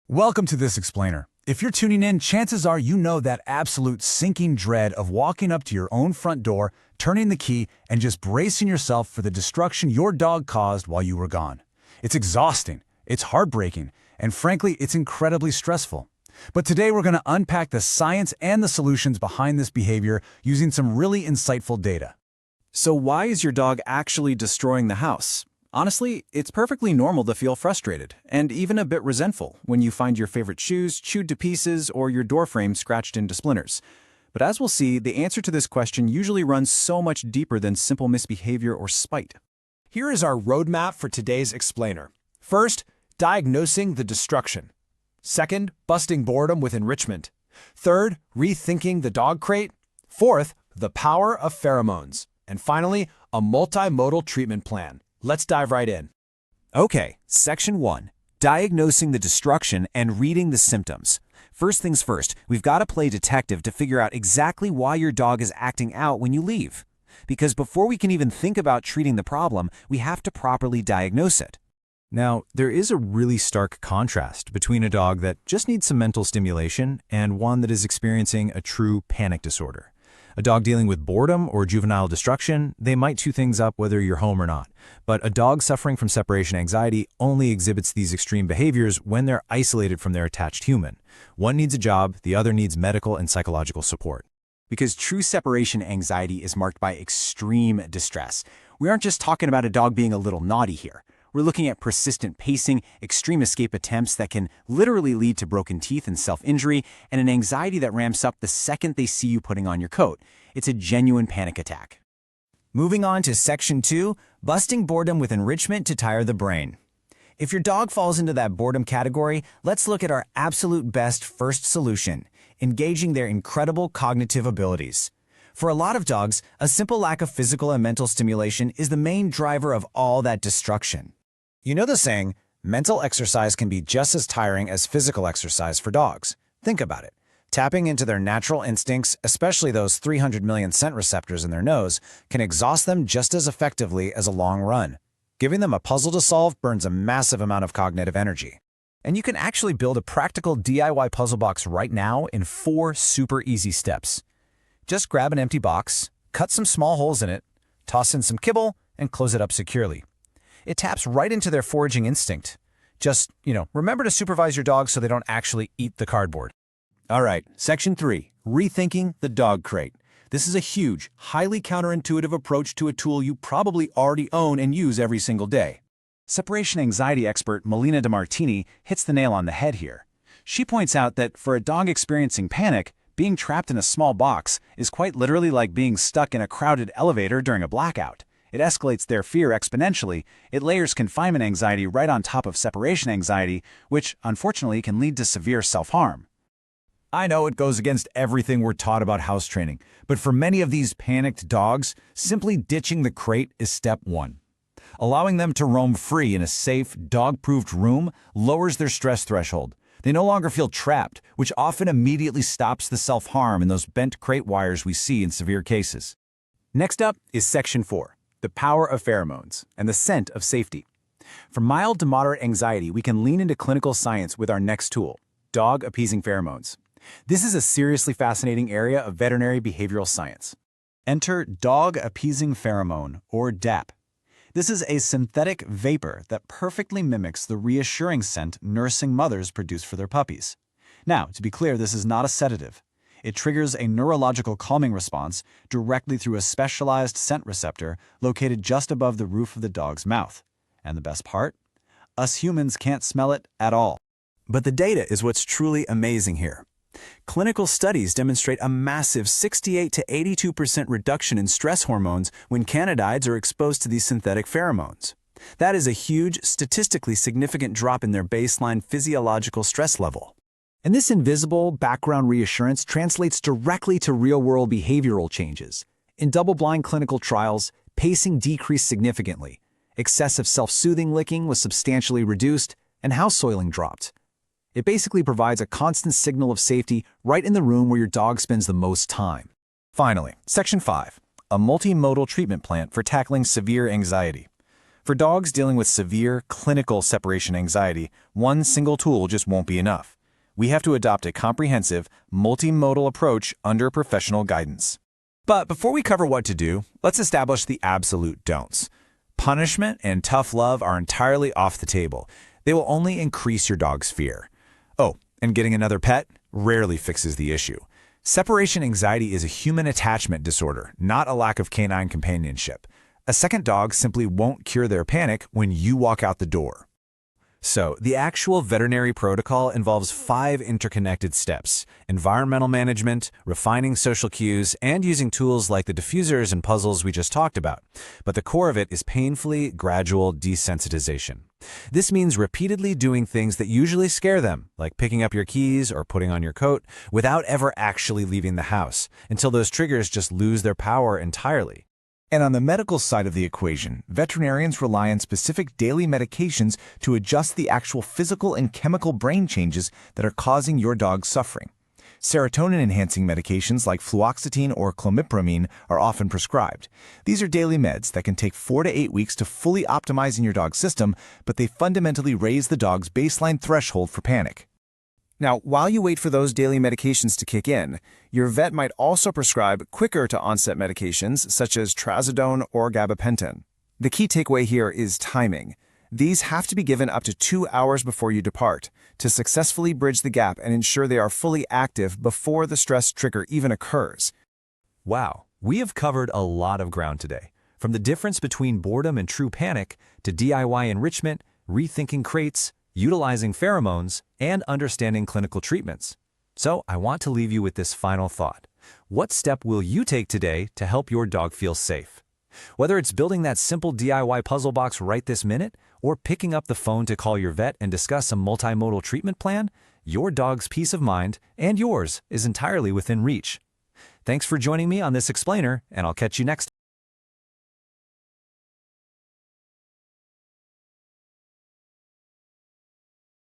Welcome to This Explainer. If you're tuning in, chances are you know that absolute sinking dread of walking up to your own front door, turning the key, and just bracing yourself for the destruction your dog caused while you were gone. It's exhausting, it's heartbreaking, and frankly, it's incredibly stressful. But today we're going to unpack the science and the solutions behind this behavior using some really insightful data. So why is your dog actually destroying the house? Honestly, it's perfectly normal to feel frustrated, and even a bit resentful, when you find your favorite shoes chewed to pieces or your door frame scratched into splinters. But as we'll see, the answer to this question usually runs so much deeper than simple misbehavior or spite. Here is our roadmap for today's explainer. First, diagnosing the destruction. Second, busting boredom with enrichment. Third, rethinking the dog crate. Fourth, the power of pheromones. And finally, a multimodal treatment plan. Let's dive right in. Okay, Section 1. Diagnosing the destruction and reading the symptoms. First things first, we've got to play detective to figure out exactly why your dog is acting out when you leave. Because before we can even think about treating the problem, we have to properly diagnose it. Now, there is a really stark contrast between a dog that just needs some mental stimulation and one that is experiencing a true panic disorder. A dog dealing with boredom or juvenile destruction, they might chew things up whether you're home or not. But a dog suffering from separation anxiety only exhibits these extreme behaviors when they're isolated from their attached human. One needs a job, the other needs medical and psychological support. Because true separation anxiety is marked by extreme distress. We aren't just talking about a dog being a little naughty here. We're looking at persistent pacing, extreme escape attempts that can literally lead to broken teeth and self-injury, and an anxiety that ramps up the second they see you putting on your coat. It's a genuine panic attack. Moving on to Section 2, busting boredom with enrichment to tire the brain. If your dog falls into that boredom category, let's look at our absolute best first solution, engaging their incredible cognitive abilities. For a lot of dogs, a simple lack of physical and mental stimulation is the main driver of all that destruction. You know the saying, mental exercise can be just as tiring as physical exercise for dogs. Think about it. Tapping into their natural instincts, especially those 300 million scent receptors in their nose, can exhaust them just as effectively as a long run. Giving them a puzzle to solve burns a massive amount of cognitive energy. And you can actually build a practical DIY puzzle box right now in 4 super easy steps. Just grab an empty box, cut some small holes in it, toss in some kibble, and close it up securely. It taps right into their foraging instinct. Just, remember to supervise your dog so they don't actually eat the cardboard. All right, Section 3. Rethinking the dog crate. This is a huge, highly counterintuitive approach to a tool you probably already own and use every single day. Separation anxiety expert Melina DeMartini hits the nail on the head here. She points out that for a dog experiencing panic, being trapped in a small box is quite literally like being stuck in a crowded elevator during a blackout. It escalates their fear exponentially. It layers confinement anxiety right on top of separation anxiety, which, unfortunately, can lead to severe self-harm. I know it goes against everything we're taught about house training, but for many of these panicked dogs, simply ditching the crate is step 1. Allowing them to roam free in a safe, dog-proofed room lowers their stress threshold. They no longer feel trapped, which often immediately stops the self-harm in those bent crate wires we see in severe cases. Next up is Section 4. The power of pheromones and the scent of safety. For mild to moderate anxiety, we can lean into clinical science with our next tool, dog-appeasing pheromones. This is a seriously fascinating area of veterinary behavioral science. Enter dog-appeasing pheromone, or DAP. This is a synthetic vapor that perfectly mimics the reassuring scent nursing mothers produce for their puppies. Now, to be clear, this is not a sedative. It triggers a neurological calming response directly through a specialized scent receptor located just above the roof of the dog's mouth. And the best part? Us humans can't smell it at all. But the data is what's truly amazing here. Clinical studies demonstrate a massive 68 to 82% reduction in stress hormones when canidides are exposed to these synthetic pheromones. That is a huge, statistically significant drop in their baseline physiological stress level. And this invisible background reassurance translates directly to real-world behavioral changes. In double-blind clinical trials, pacing decreased significantly, excessive self-soothing licking was substantially reduced, and house soiling dropped. It basically provides a constant signal of safety right in the room where your dog spends the most time. Finally, Section 5. A multimodal treatment plan for tackling severe anxiety. For dogs dealing with severe clinical separation anxiety, one single tool just won't be enough. We have to adopt a comprehensive, multimodal approach under professional guidance. But before we cover what to do, let's establish the absolute don'ts. Punishment and tough love are entirely off the table. They will only increase your dog's fear. Oh, and getting another pet rarely fixes the issue. Separation anxiety is a human attachment disorder, not a lack of canine companionship. A second dog simply won't cure their panic when you walk out the door. So, the actual veterinary protocol involves 5 interconnected steps: environmental management, refining social cues, and using tools like the diffusers and puzzles we just talked about. But the core of it is painfully gradual desensitization. This means repeatedly doing things that usually scare them, like picking up your keys or putting on your coat, without ever actually leaving the house, until those triggers just lose their power entirely. And on the medical side of the equation, veterinarians rely on specific daily medications to adjust the actual physical and chemical brain changes that are causing your dog's suffering. Serotonin-enhancing medications like fluoxetine or clomipramine are often prescribed. These are daily meds that can take 4 to 8 weeks to fully optimize in your dog's system, but they fundamentally raise the dog's baseline threshold for panic. Now, while you wait for those daily medications to kick in, your vet might also prescribe quicker-to-onset medications such as trazodone or gabapentin. The key takeaway here is timing. These have to be given up to 2 hours before you depart to successfully bridge the gap and ensure they are fully active before the stress trigger even occurs. Wow, we have covered a lot of ground today. From the difference between boredom and true panic to DIY enrichment, rethinking crates, utilizing pheromones, and understanding clinical treatments. So I want to leave you with this final thought. What step will you take today to help your dog feel safe? Whether it's building that simple DIY puzzle box right this minute, or picking up the phone to call your vet and discuss a multimodal treatment plan, your dog's peace of mind and yours is entirely within reach. Thanks for joining me on this explainer, and I'll catch you next time.